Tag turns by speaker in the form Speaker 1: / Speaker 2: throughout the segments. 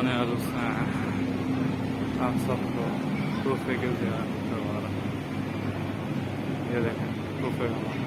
Speaker 1: صانع الصنع آپ سب کو تحفے کی زیارت کروا رہا ہے. یہ دیکھیں تحفے ہمارے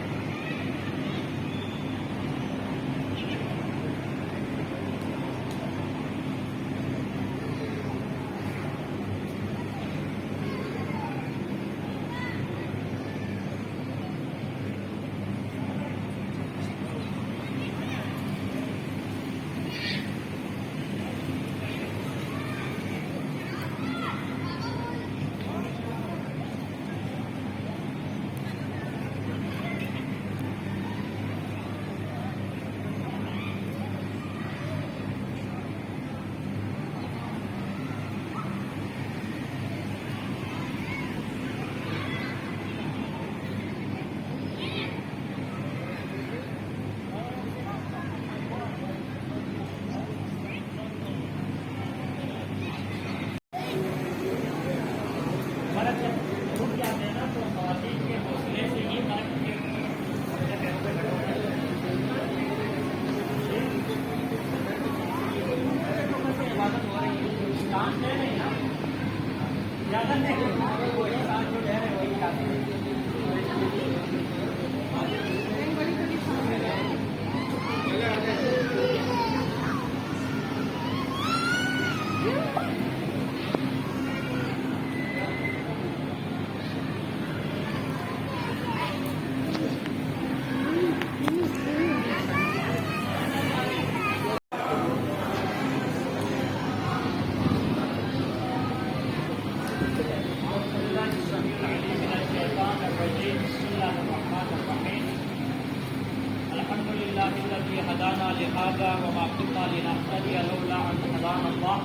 Speaker 2: هدانا لهذا وما كنا لنهتدي لولا أن هدانا الله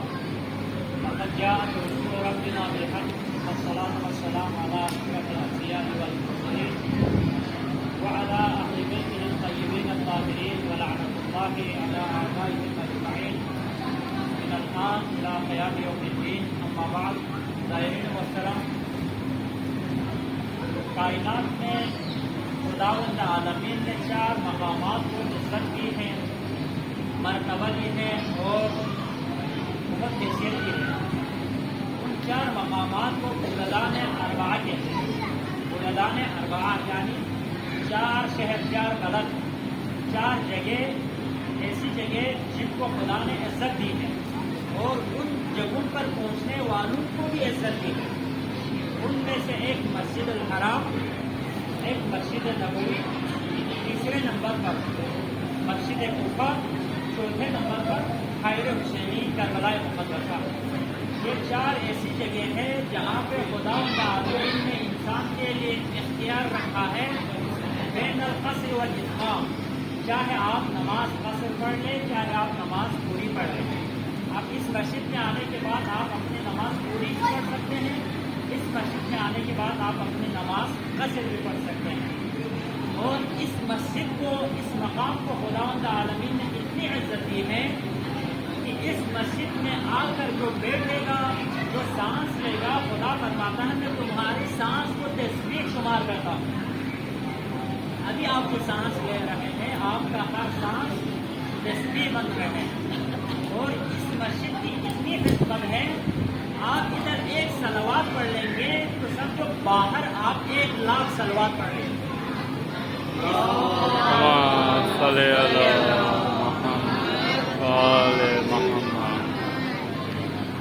Speaker 2: لقد جاءت رسول ربنا بالحق والصلاة والسلام على أشرف الأنبياء والمرسلين وعلى أهل بيته الطيبين الطاهرين ولعنة الله على أعدائهم أجمعين من الآن إلى قيام يوم الدين. أما بعد زائرین محترم، کائنات میں خداوند عالمین نے 4 مقامات کو عزت دی ہے، مرتبہ دی ہے اور بہت حیثیت دی ہے. ان 4 مقامات کو بلدان اربعہ کہتے ہیں. بلدان اربعہ یعنی 4 شہر، 4 بلد، 4 جگہ، ایسی جگہ جن کو خدا نے عزت دی ہے اور ان جگہوں پر پہنچنے والوں کو بھی عزت دی ہے. ان میں سے ایک مسجد الحرام، ایک مسجد نبوی، تیسرے نمبر پر مسجد کوفہ، چوتھے نمبر پر خیر حسینی کربلا مقدسہ. یہ 4 ایسی جگہ ہے جہاں پہ خدا تعالی نے انسان کے لیے اختیار رکھا ہے بین القصر والاتمام. چاہے آپ نماز قصر پڑھ لیں، چاہے آپ نماز پوری پڑھ لیں. اب اس مسجد میں آنے کے بعد آپ اپنی نماز پوری بھی پڑھ سکتے ہیں، اس مسجد میں آنے کے بعد آپ اپنی نماز قصر بھی پڑھ سکتے ہیں. اور اس مسجد کو، اس مقام کو خداوند عالمین نے اتنی عزت دی ہے کہ اس مسجد میں آ کر جو بیٹھے گا، جو سانس لے گا، خدا فرماتا ہے میں تمہاری سانس کو تسبیح شمار کرتا ہوں. ابھی آپ جو سانس لے رہے ہیں، آپ کا ہر سانس تسبیح بن رہے ہیں. اور اس مسجد کی اتنی خدمت ہے، آپ ادھر 1 صلوات پڑھ لیں گے تو سمجھو باہر آپ 1 لاکھ صلوات پڑھ لیں گے.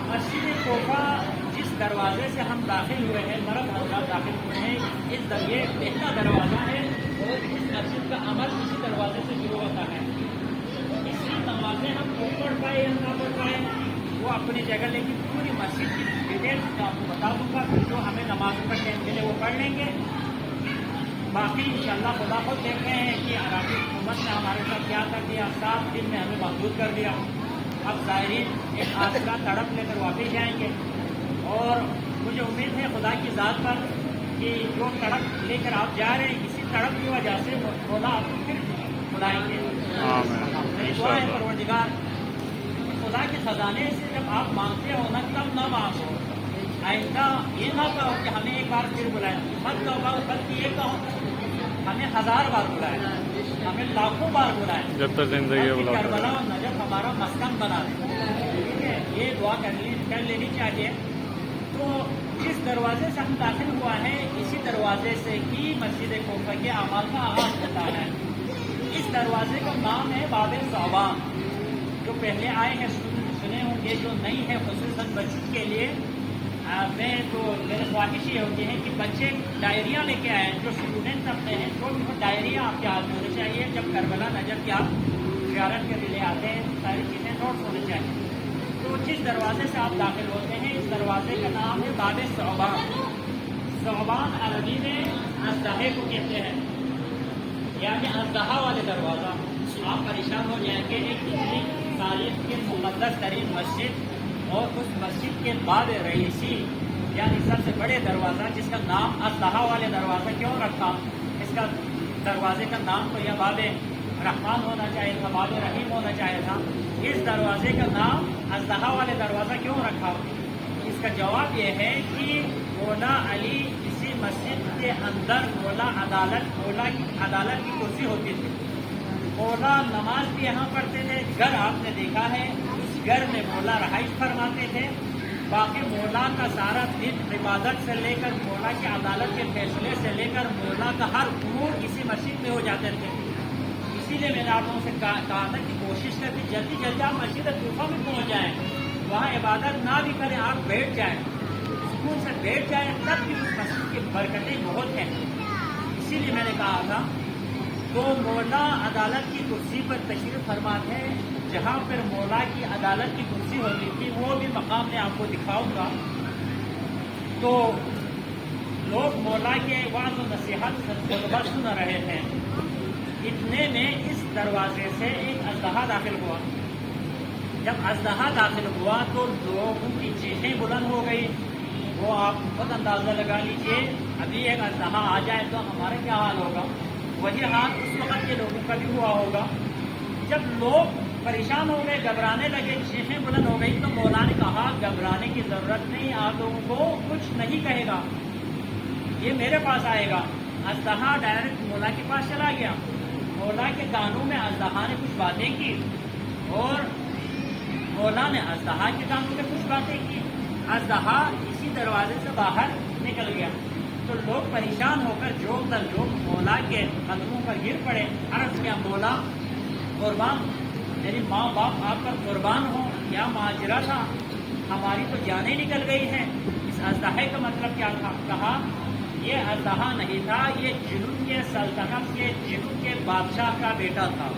Speaker 2: مسجد کوفہ جس دروازے سے ہم داخل ہوئے ہیں، مرد حضرات داخل ہوئے ہیں، اس یہ پہلا دروازہ ہے اور اس مسجد کا عمل اسی دروازے سے شروع ہوتا ہے. اسی نمازیں ہم کو پڑھ پائے یا نہ پڑھ پائے وہ اپنی جگہ، لیکن پوری مسجد کی ڈیٹیلس آپ کو بتا دوں گا. جو ہمیں نمازوں کا ٹائم ملے وہ پڑھ لیں گے. باقی انشاءاللہ خدا خود دیکھ رہے ہیں کہ عراقی حکومت نے ہمارے ساتھ کیا کر دیا. 7 دن میں ہمیں محدود کر دیا. اب ظاہرین ایک آسرا تڑپ لے کر واپس جائیں گے اور مجھے امید ہے خدا کی ذات پر کہ جو تڑپ لے کر آپ جا رہے ہیں، اسی تڑپ کی وجہ سے خدا آپ کو پھر بلائیں گے. میری دعا ہے پروردگار خدا کے خزانے سے جب آپ مانگتے ہو نا تب نہ مانگو. آئندہ یہ نہ کہو کہ ہمیں ایک بار پھر بلائیں، مت کہو بلکہ یہ کہو ہمیں 1000 بار بلائیں، ہمیں لاکھوں بار بلائیں،
Speaker 1: جب تک زندگی
Speaker 2: کربلا اور نجف ہمارا مسکن بنا دیں. ٹھیک ہے. یہ دعا کر لینی چاہیے. تو جس دروازے سے ہم داخل ہوا ہے اسی دروازے سے ہی مسجد کوفہ کے اعمال کا آغاز ہوتا ہے. اس دروازے کا نام ہے باب ثعبان. جو پہلے آئے ہیں سنے ہوں گے, جو نہیں ہے خصوصاً بچوں کے لیے میرے خواہش یہ ہوتی ہے کہ بچے ڈائریاں لے کے آئیں. جو اسٹوڈنٹس اپنے ہیں تو ڈائریاں آپ کے ہاتھ میں ہونی چاہیے. جب کربلا نجف کی آپ زیارت کے لیے آتے ہیں ساری چیزیں نوٹ ہونے چاہیے. تو جس دروازے سے آپ داخل ہوتے ہیں اس دروازے کا نام ہے باب ثعبان. ثعبان عربی میں اژدہے کو کہتے ہیں, یعنی اژدہا والے دروازہ. آپ پریشان ہو جائیں گے ایک اتنی تاریخ کی مقدس ترین مسجد اور اس مسجد کے باب رئیسی یعنی سب سے بڑے دروازہ جس کا نام اژدہا والے دروازہ کیوں رکھا. اس کا دروازے کا نام تو یہ باب رحمان ہونا چاہیے تھا, باب رحیم ہونا چاہیے تھا. اس دروازے کا نام اژدہا والے دروازہ کیوں رکھا؟ اس کا جواب یہ ہے کہ مولا علی اسی مسجد کے اندر مولا عدالت کی کرسی ہوتی تھی. مولا نماز بھی یہاں پڑھتے تھے. گھر آپ نے دیکھا ہے, اس گھر میں مولا رہائش فرماتے تھے. باقی مولا کا سارا دن عبادت سے لے کر مولا کی عدالت کے فیصلے سے لے کر مولا کا ہر امور اسی مسجد میں ہو جاتے تھے. اسی لیے میں نے آپ لوگوں سے کہا تھا کہ کوشش کریں جلدی جلدی آپ مسجد کوفہ میں پہنچ جائیں. وہاں عبادت نہ بھی کریں, آپ بیٹھ جائیں, سکون سے بیٹھ جائیں, تب بھی اس مسجد کی برکتیں بہت ہیں. اسی لیے میں نے کہا تھا تو مولا عدالت کی کرسی پر تشریف فرما ہے. جہاں پر مولا کی عدالت کی کرسی ہوتی تھی وہ بھی مقام میں آپ کو دکھاؤں گا. تو لوگ مولا کے وعظ و نصیحت خطبہ سن رہے تھے. اتنے میں اس دروازے سے ایک اژدہا داخل ہوا. جب اژدہا داخل ہوا تو لوگوں کی چیخیں بلند ہو گئی. وہ آپ خود اندازہ لگا لیجئے, ابھی ایک اژدہا آ جائے تو ہمارا کیا حال ہوگا. وہی حال اس وقت کے لوگوں کا بھی ہوا ہوگا. جب لوگ پریشان ہو گئے, گھبرانے لگے, چیخیں بلند ہو گئی, تو مولا نے کہا گھبرانے کی ضرورت نہیں, آپ لوگوں کو کچھ نہیں کہے گا, یہ میرے پاس آئے گا. اژدہا ڈائریکٹ مولا کے پاس چلا گیا. مولا کے کانوں میں اژدہا نے کچھ باتیں کی اور مولا نے اژدہا کے کانوں میں کچھ باتیں کی. اژدہا اسی دروازے سے باہر نکل گیا. تو لوگ پریشان ہو کر جوک در جوک مولا کے قدموں پر گر پڑے. عرض کیا مولا قربان, میری ماں باپ آپ پر قربان ہو, کیا ماجرا تھا, ہماری تو جانیں نکل گئی ہیں. اس اژدہے کا مطلب کیا تھا؟ کہا یہ اژدہا نہیں تھا, یہ جنوب کے سلطنت کے جنوب کے بادشاہ کا بیٹا تھا.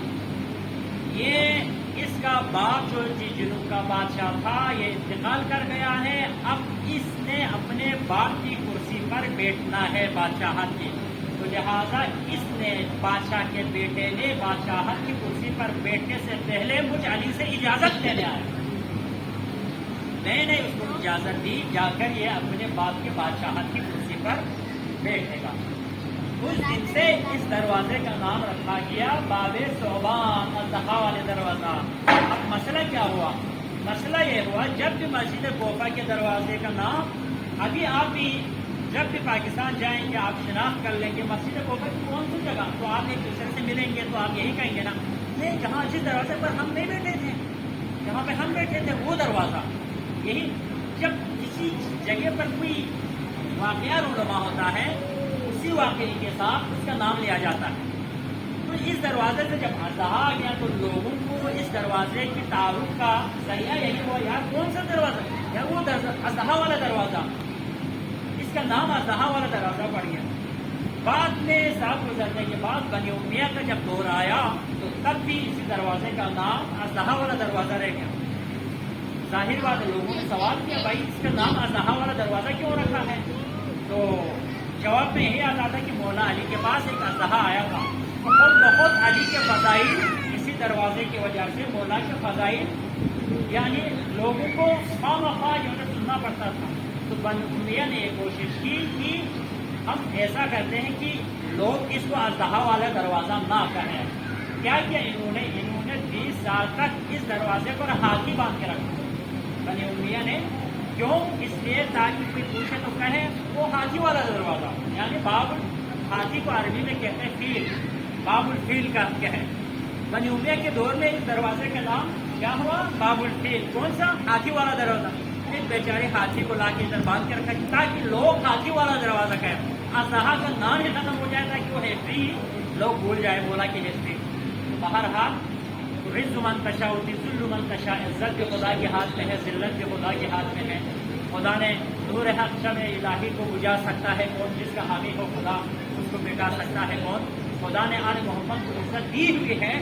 Speaker 2: یہ اس کا باپ جو جنوب کا بادشاہ تھا یہ انتقال کر گیا ہے. اب اس نے اپنے باپ کی کرسی پر بیٹھنا ہے بادشاہت کی. تو لہٰذا اس نے بادشاہ کے بیٹے نے بادشاہت کی کرسی پر بیٹھنے سے پہلے مجھ علی سے اجازت لینے آیا. میں نے اس کو اجازت دی, جا کر یہ اپنے باپ کے بادشاہت کی کرسی پر بیٹھے گا. اس دن سے اس دروازے کا نام رکھا گیا باب ثعبان, اژدہا والے دروازہ. اب مسئلہ کیا ہوا؟ مسئلہ یہ ہوا جب بھی مسجد کوفہ کے دروازے کا نام, ابھی آپ بھی جب بھی پاکستان جائیں گے آپ شناخت کر لیں گے مسجد کوفہ کی کون سی جگہ, تو آپ ایک دوسرے سے ملیں گے تو آپ یہی کہیں گے نا, نہیں جہاں جس دروازے پر ہم نہیں بیٹھے تھے, جہاں پہ ہم بیٹھے تھے وہ دروازہ. یہی جب کسی جگہ پر کوئی واقعہ رونما ہوتا ہے اسی واقعے کے ساتھ اس کا نام لیا جاتا ہے. تو اس دروازے سے جب اژدہا آ گیا تو لوگوں کو اس دروازے کی تعارف کا ذریعہ یہی ہوا, یار کون سا دروازہ, یا وہ اژدہا والا دروازہ. اس کا نام اژدہا والا دروازہ پڑ گیا. بعد میں سال گزرنے کے بعد بنی امیہ کا جب دور آیا تو تب بھی اسی دروازے کا نام اژدہا والا دروازہ رہ گیا. ظاہر بات ہے لوگوں نے سوال کیا بھائی اس کا نام اژدہا والا دروازہ کیوں رکھا ہے؟ تو جواب میں یہی آتا تھا کہ مولا علی کے پاس ایک اژدہا آیا تھا اور بہت علی کے فضائل اسی دروازے کی وجہ سے مولا کے فضائل یعنی لوگوں کو خواہ مخواہ سننا پڑتا تھا. تو بنی امیہ نے یہ کوشش کی کہ ہم ایسا کرتے ہیں کہ لوگ اس کو اژدہا والا دروازہ نہ کہیں. کیا کیا انہوں نے 20 سال تک اس دروازے پر ہاتھی باندھ کے رکھا. بنی امیہ نے کیوں؟ اس لیے تاکہ کوئی پوچھے تو کہے وہ ہاتھی والا دروازہ, یعنی باب ہاتھی کو عربی میں کہتے ہیں فیل, باب الفیل کا کہے. بنی امیہ کے دور میں اس دروازے کا نام کیا ہوا؟ باب الفیل، کون سا؟ ہاتھی والا دروازہ. ایک بیچارے ہاتھی کو لا کے ادھر باندھ کے رکھا تاکہ لوگ ہاتھی والا دروازہ کہیں. اصحا کا نام ہی ختم ہو جائے تاکہ وہ ہسٹری لوگ بھول جائے مولا کی ہسٹری. بہرحال رزق من تشاء ذل من تشاء، عزت بھی خدا کے ہاتھ میں ہے، ذلت بھی خدا کے ہاتھ میں ہے. خدا نے نور حق شمع الہی کو بجھا سکتا ہے کون؟ جس کا حامی ہو خدا، اس کو مٹا سکتا ہے کون؟ خدا نے آل محمد کو عزت دی ہوئی ہے.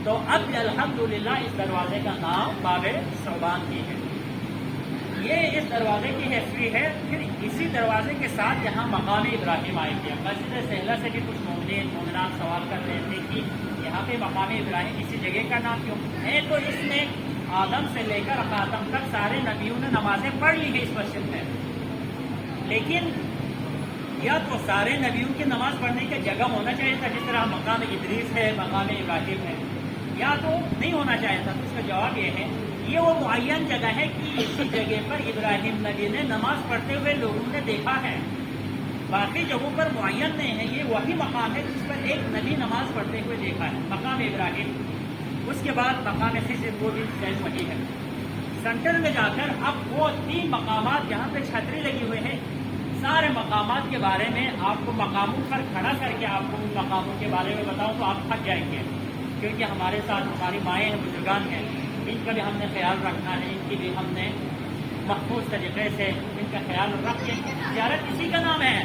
Speaker 2: تو اب الحمدللہ اس دروازے کا نام باب ثوبان کی ہے. یہ اس دروازے کی ہسٹری ہے. پھر اسی دروازے کے ساتھ یہاں مقام ابراہیم آئے گیا. مسجد سہلہ سے بھی کچھ مومنات سوال کر رہے تھے کہ یہاں پہ مقام ابراہیم اسی جگہ کا نام کیوں ہے؟ تو اس میں آدم سے لے کر خاتم تک سارے نبیوں نے نمازیں پڑھ لی ہیں اس مسجد میں. لیکن یا تو سارے نبیوں کی نماز پڑھنے کی جگہ ہونا چاہیے تھا جس طرح مقام ادریس ہے، مقام ابراہیم ہے، یا تو نہیں ہونا چاہیے تھا. تو اس کا جواب یہ ہے یہ وہ معین جگہ ہے کہ اسی جگہ پر ابراہیم نبی نے نماز پڑھتے ہوئے لوگوں نے دیکھا ہے. باقی جگہوں پر معین نہیں ہے. یہ وہی مقام ہے جس پر ایک نبی نماز پڑھتے ہوئے دیکھا ہے، مقام ابراہیم. اس کے بعد مقام خضر، وہ بھی وہی ہے. سینٹر میں جا کر اب وہ 3 مقامات جہاں پہ چھتری لگی ہوئے ہیں، سارے مقامات کے بارے میں آپ کو مقاموں پر کھڑا کر کے آپ کو ان مقاموں کے بارے میں بتاؤں تو آپ تھک جائیں گے. کیونکہ ہمارے ساتھ ہماری مائیں ہیں، بزرگان ہیں، ان کا بھی ہم نے خیال رکھنا ہے. ان کی بھی ہم نے محفوظ طریقے سے ان کا خیال رکھ کے. زیارت اسی کا نام ہے،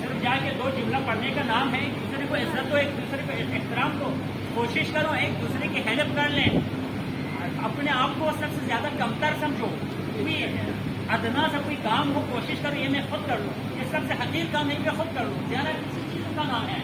Speaker 2: صرف جا کے 2 جملہ پڑھنے کا نام ہے. ایک دوسرے کو عزت دو، ایک دوسرے کو احترام دو، کوشش کرو ایک دوسرے کی ہیلپ کر لیں. اپنے آپ کو سب سے زیادہ کمتر سمجھو. کوئی ادنا سا کوئی کام ہو کوشش کرو یہ میں خود کر لوں، یہ سب سے حقیر کام ہے کہ خود کر لوں. زیارت کسی چیز کا نام ہے.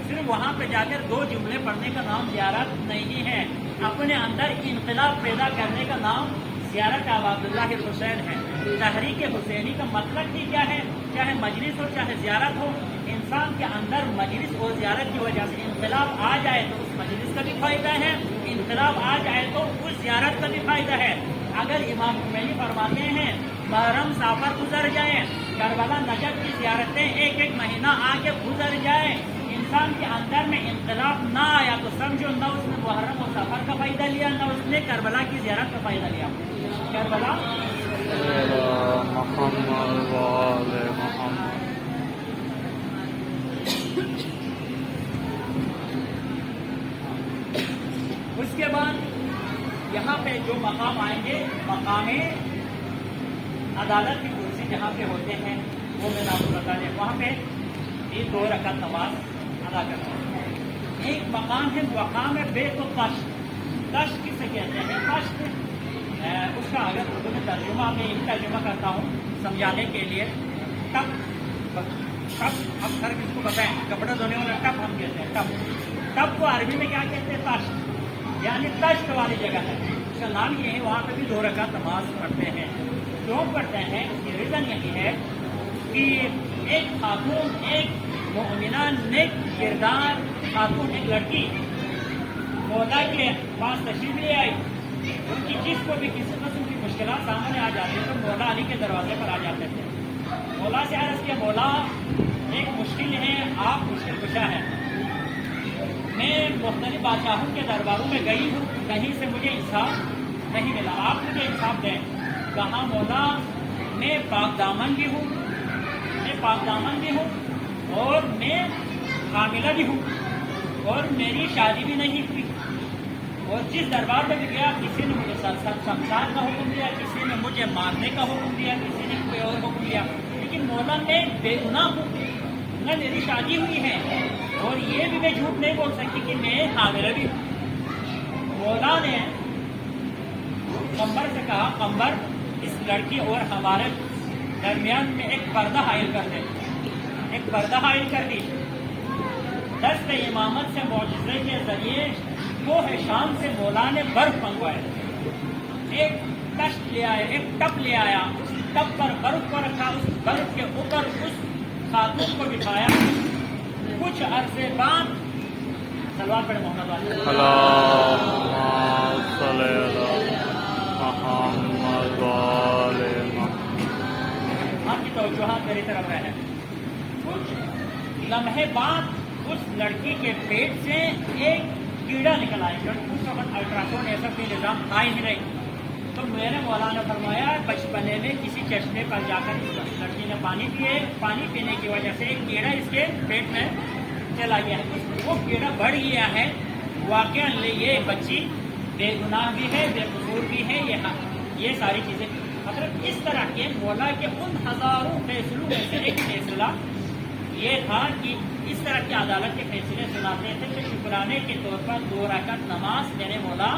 Speaker 2: صرف وہاں پہ جا کر 2 جملے پڑھنے کا نام زیارت نہیں ہے. اپنے اندر انقلاب پیدا کرنے کا نام زیارت عبداللہ حسین ہے. تحریک حسینی کا مطلب ہی کیا ہے؟ چاہے مجلس ہو چاہے زیارت ہو، انسان کے اندر مجلس اور زیارت کی وجہ سے انقلاب آ جائے تو اس مجلس کا بھی فائدہ ہے، انقلاب آ جائے تو اس زیارت کا بھی فائدہ ہے. اگر امام خمینی فرماتے ہیں محرم سافر گزر جائیں، کربلا نجف کی زیارتیں 1 مہینہ آگے گزر جائیں، انسان کے اندر میں انقلاب نہ آیا تو سمجھو نہ اس نے محرم و سفر کا فائدہ لیا، نہ اس نے کربلا کی زیارت کا فائدہ لیا. کربلا
Speaker 1: محمد وآل محمد.
Speaker 2: اس کے بعد یہاں پہ جو مقام آئیں گے، مقام عدالت کی کرسی جہاں پہ ہوتے ہیں وہ میں نے آپ کو بتا دیں. وہاں پہ یہ 2 رکعت نماز ادا کرتا ہوں. ایک مقام ہے مقام بیت القشت. کشت کسے کہتے ہیں؟ کشت اس کا اگر اردو میں ترجمہ میں یہ ترجمہ کرتا ہوں سمجھانے کے لیے. ٹب اب سر کس کو بتائیں؟ کپڑا دھونے والا ٹب ہم کہتے ہیں. ٹب کو عربی میں کیا کہتے ہیں؟ کشت، یعنی کشت والی جگہ ہے. اس کا نام یہ ہے. وہاں پہ بھی 2 رکعت نماز پڑھتے ہیں. کیوں پڑھتے ہیں؟ اس کی ریزن یہی ہے کہ ایک خاتون، ایک مومنہ نیک کردار خاتون، ایک لڑکی مولا کے پاس تشریف لے آئی. ان کی جس کو بھی کسی قسم کی مشکلات سامنے آ جاتی تو مولا علی کے دروازے پر آ جاتے تھے. مولا سے عرض کیا مولا ایک مشکل ہے، آپ مشکل کشا ہیں. میں مختلف بادشاہوں کے درباروں میں گئی ہوں، کہیں سے مجھے انصاف نہیں ملا، آپ مجھے انصاف دیں. کہاں مولا میں پاک دامن بھی ہوں، اور میں حاملہ بھی ہوں، اور میری شادی بھی نہیں ہوئی. اور جس دربار میں بھی گیا کسی نے مجھے شمشان کا حکم دیا، کسی نے مجھے مارنے کا حکم دیا، کسی نے کوئی اور حکم دیا. لیکن مولا میں بے گناہ ہوں، نہ میری شادی ہوئی ہے، اور یہ بھی میں جھوٹ نہیں بول سکتی کہ میں حاملہ بھی ہوں. مولا نے قمر سے کہا قمر اس لڑکی اور ہمارے درمیان میں ایک پردہ حائل کر دے. ایک پردہ حائل کر دی. دست امامت سے معجزے کے ذریعے وہ ہے شام سے مولا نے برف منگوائے. ایک کشت لے آیا، ایک ٹب لے آیا، اس ٹب پر برف کو رکھا، اس برف کے اوپر اس خاتون کو بٹھایا. کچھ عرصے بعد سلوات پڑھے محمد والی
Speaker 1: اللہم صلی علی محمد وآل محمد.
Speaker 2: آپ کی توجہات میری طرف رہے. کچھ لمحے بعد اس لڑکی کے پیٹ سے ایک کیڑا نکل آئے گا. اس وقت الٹراساؤنڈ ایسا کوئی نظام تھا ہی نہیں. تو میرے مولانا فرمایا بچپنے میں کسی چشمے پر جا کر اس لڑکی نے پانی پینے کی وجہ سے ایک کیڑا اس کے پیٹ میں چلا گیا ہے. وہ کیڑا بڑھ گیا ہے. واقعا یہ بچی بے گناہ بھی ہے، بے قصور بھی ہے. یہ ساری چیزیں مطلب اس طرح کے مولا کے ان ہزاروں فیصلوں میں سے ایک فیصلہ یہ تھا کہ اس طرح کی عدالت کے فیصلے سناتے تھے کہ شکرانے کے طور پر 2 رکعت نماز میرے مولا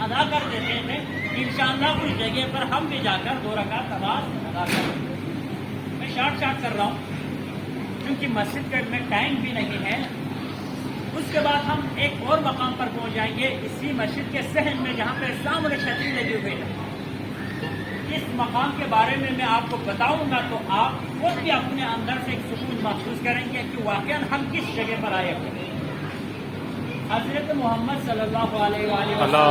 Speaker 2: ادا کر دیتے تھے. انشاءاللہ اس جگہ پر ہم بھی جا کر 2 رکعت نماز ادا کریں. میں شارٹ کر رہا ہوں کیونکہ مسجد میں ٹائم بھی نہیں ہے. اس کے بعد ہم ایک اور مقام پر پہنچ جائیں گے اسی مسجد کے صحن میں جہاں پہ سامنے چھتری لگی ہوئی ہے. اس مقام کے بارے میں آپ کو بتاؤں گا تو آپ خود بھی اپنے اندر سے ایک سکون محسوس کریں گے کہ واقعا ہم کس جگہ پر آئے ہوئے. حضرت محمد صلی اللہ علیہ وآلہ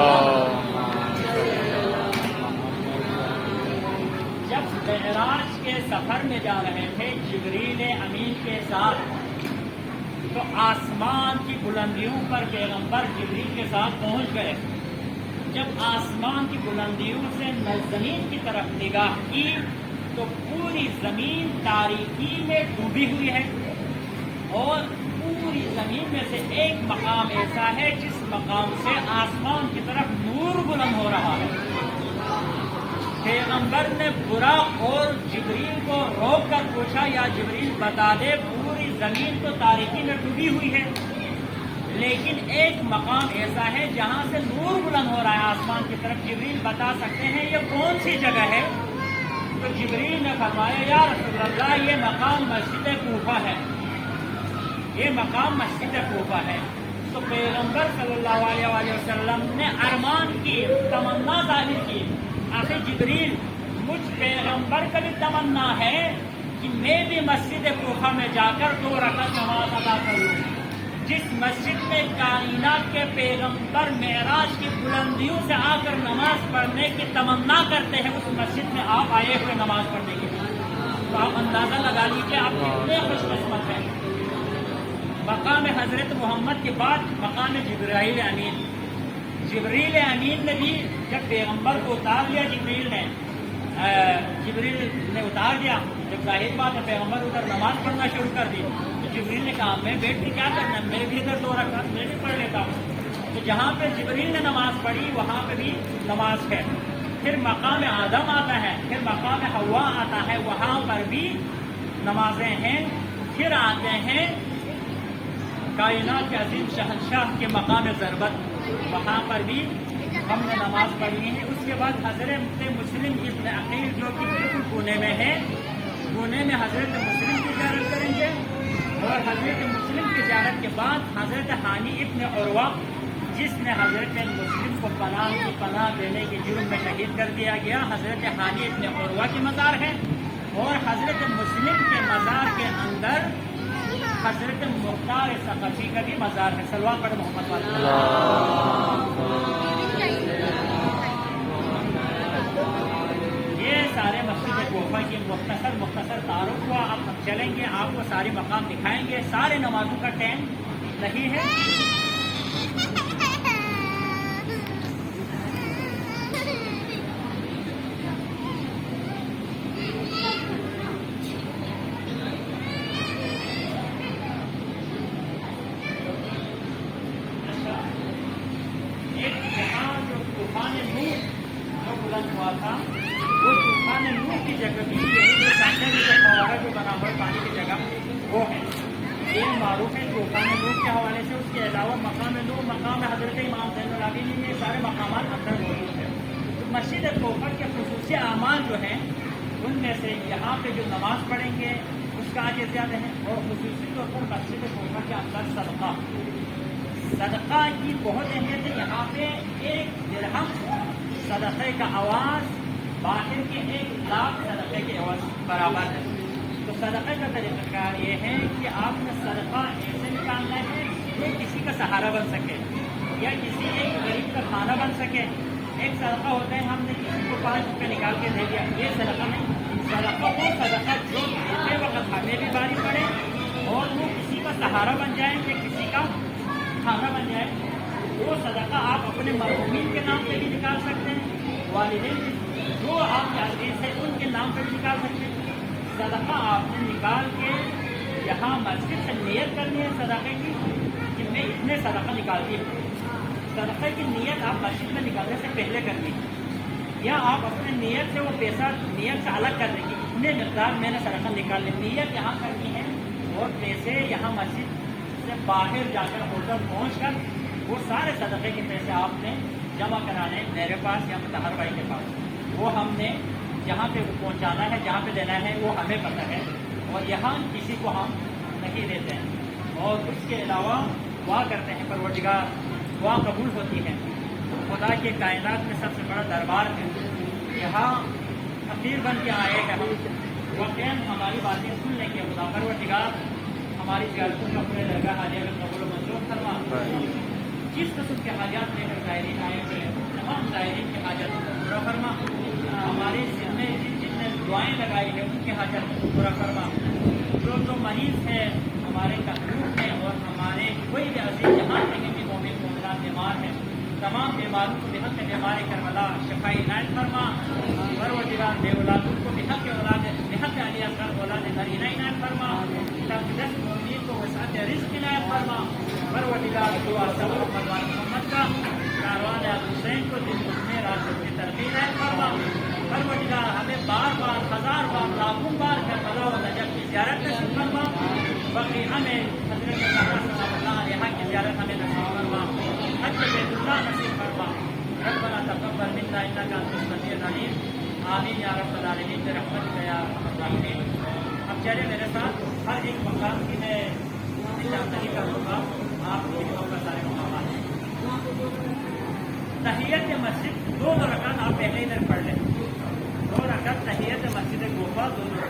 Speaker 2: جب معراج کے سفر میں جا رہے تھے جبریل امین کے ساتھ تو آسمان کی بلندیوں پر پیغمبر جبریل کے ساتھ پہنچ گئے. جب آسمان کی بلندیوں سے زمین کی طرف نگاہ کی تو پوری زمین تاریکی میں ڈوبی ہوئی ہے اور پوری زمین میں سے ایک مقام ایسا ہے جس مقام سے آسمان کی طرف نور بلند ہو رہا ہے. پیغمبر نے براق اور جبریل کو روک کر پوچھا یا جبریل بتا دے پوری زمین تو تاریکی میں ڈوبی ہوئی ہے لیکن ایک مقام ایسا ہے جہاں سے نور بلند ہو رہا ہے آسمان کی طرف. جبریل بتا سکتے ہیں یہ کون سی جگہ ہے؟ تو جبریل نے فرمایا یا رسول اللہ یہ مقام مسجد کوفہ ہے. یہ مقام مسجد کوفہ ہے. تو پیغمبر صلی اللہ علیہ وسلم نے ارمان کی تمنا ظاہر کی. آخر جبریل مجھ پیغمبر کا بھی تمنا ہے کہ میں بھی مسجد کوفہ میں جا کر 2 رکعت نماز ادا کروں. جس مسجد میں کائنات کے پیغمبر معراج کی بلندیوں سے آ کر نماز پڑھنے کی تمنا کرتے ہیں اس مسجد میں آپ آئے ہوئے نماز پڑھنے کے لیے. تو آپ اندازہ لگا لیجیے آپ کتنے خوش قسمت ہیں. مقام حضرت محمد کے بعد مقام جبرائیل امین. جبریل امین نے بھی جب پیغمبر کو اتار لیا جبریل نے اتار دیا. جب ظاہر بات ہے پیغمبر ادھر نماز پڑھنا شروع کر دی تو جبریل نے کہا میں بیٹھ کے کیا کرنا ہے، میں بھی ادھر 2 رکعت میں بھی پڑھ لیتا ہوں. تو جہاں پہ جبریل نے نماز پڑھی وہاں پہ بھی نماز ہے. پھر مقام آدم آتا ہے، پھر مقام حوا آتا ہے، وہاں پر بھی نمازیں ہیں. پھر آتے ہیں کائنات کے عظیم شہنشاہ کے مقام ضربت، وہاں پر بھی ہم نے نماز پڑھی ہے. اس کے بعد حضرت مسلم ابن عقیل جو کہ بالکل پونے میں ہے، پونے میں حضرت مسلم کی زیارت کریں گے اور حضرت مسلم کی زیارت کے بعد حضرت حانی ابن عروہ جس نے حضرت مسلم کو پناہ دینے کے جرم میں شہید کر دیا گیا، حضرت حانی ابن عروہ کی مزار ہے. اور حضرت مسلم کے مزار کے اندر حضرت مختار ثقفی کا بھی مزار ہے. صلوات پڑھ محمد یہ سارے مسجد کوفہ کی مختصر تعارف ہوا. اب ہم چلیں گے آپ کو سارے مقام دکھائیں گے. سارے نمازوں کا ٹائم نہیں ہے. ہوا تھا وہ طوفان نوح کی جگہ بھی یہی جو سامنے میں جو فوارہ جو بنا ہوا ہے پانی کی جگہ وہ ہے. یہ معروف ہے طوفان نوح کے حوالے سے. اس کے علاوہ مقام نوح، مقام حضرت امام زین العابدین، یہ سارے مقامات اندر موجود ہیں. مسجد کوفہ کے خصوصی اعمال جو ہیں ان میں سے یہاں پہ جو نماز پڑھیں گے اس کا آج زیادہ ہے. اور خصوصی طور پر مسجد کوفہ کے اندر صدقہ کی بہت اہمیت ہے. یہاں پہ 1 درہم صدقے کا آواز باہر کے 1 لاکھ صدقے کے آواز برابر ہے. تو صدقے کا طریقہ کار یہ ہے کہ آپ نے صدقہ ایسے نکالنا ہے کہ کسی کا سہارا بن سکے یا کسی ایک غریب کا کھانا بن سکے. ایک صدقہ ہوتا ہے ہم نے کسی کو 5 روپے نکال کے دے دیا، یہ صدقہ نہیں. صدقہ وہ صدقہ جو دیتے وقت ہمیں بھی باری پڑے اور وہ کسی کا سہارا بن جائے کہ کسی کا کھانا بن جائے. وہ صدقہ آپ اپنے مرحومین کے نام پہ بھی نکال سکتے ہیں، والدین جو آپ کے عزیز ہیں ان کے نام پہ بھی نکال سکتے ہیں۔ صدقہ آپ نے نکال کے یہاں مسجد سے نیت کرنی ہے صدقے کی کہ میں اتنے صدقہ نکالتی ہوں، صدقے کی نیت آپ مسجد میں نکالنے سے پہلے کرنی ہے، یا آپ اپنے نیت سے وہ پیسہ نیت سے الگ کر دیں گے اتنے مقدار میں نے صدقہ نکال لی، نیت یہاں کرنی ہے اور پیسے یہاں مسجد سے باہر جا کر ہوٹل پہنچ کر وہ سارے صدقے کے پیسے آپ نے جمع کرانے میرے پاس یا مطہر بھائی کے پاس، وہ ہم نے جہاں پہ پہنچانا ہے جہاں پہ دینا ہے وہ ہمیں پتہ ہے، اور یہاں کسی کو ہم نہیں دیتے ہیں۔ اور اس کے علاوہ دعا کرتے ہیں پروردگار، دعا قبول ہوتی ہے، خدا کے کائنات میں سب سے بڑا دربار ہے، یہاں فقیر بن کے آئے گا واقعاً ہماری باتیں سن لیں گے، خدا پروردگار ہماری زیارتوں کا اپنے درگاہ حاجیہ کا قبول و منظور فرما، جس قسم کے حاجات لے کر زائرین آئے ہوئے ہیں تمام زائرین کی حاجتوں کو پورا فرما، ہمارے ذمہ میں جن نے دعائیں لگائی ہیں ان کی حاجت کو پورا فرما، جو مریض ہیں ہمارے مخلوق ہیں اور ہمارے کوئی بھی عزیز جہاں کہیں بھی مومن مومنات بیمار ہیں، تمام بیماروں کو بحق بیمار کربلا شفائی عنایت فرما، پروردگار بے اولادوں کو بحق اولاد بحق علی اصغر اولاد نرینہ عنایت فرما، تقدس مومنین کو وسعت رزق عنایت فرما، پروردگار دعا صبر مدوان محمد کا کاروان حسین کو دن میں راشد کی ترقی عنایت فرما، پروردگار ہمیں بار بار ہزار بار لاکھوں بار کربلا و نجف کی زیارت نصیب فرما، بقیہ میں حضرت زہرا سلام اللہ علیہا کی زیارت ہمیں نصیب فرما، حج بیت اللہ نصیب فرما، ربنا تقبل منا انک انت السمیع العلیم، آمین یا رب العالمین برحمتک یا ارحم الراحمین۔ اب چلے میرے ساتھ ہر ایک مقام کی میں نشاندہی کروں گا، آپ کو دکھاؤں گا سارے مقامات۔ تحیت مسجد 2 رکعت آپ پہلے ادھر پڑھ لیں، 2 رکعت تحیت مسجد کوفہ 2 رکعت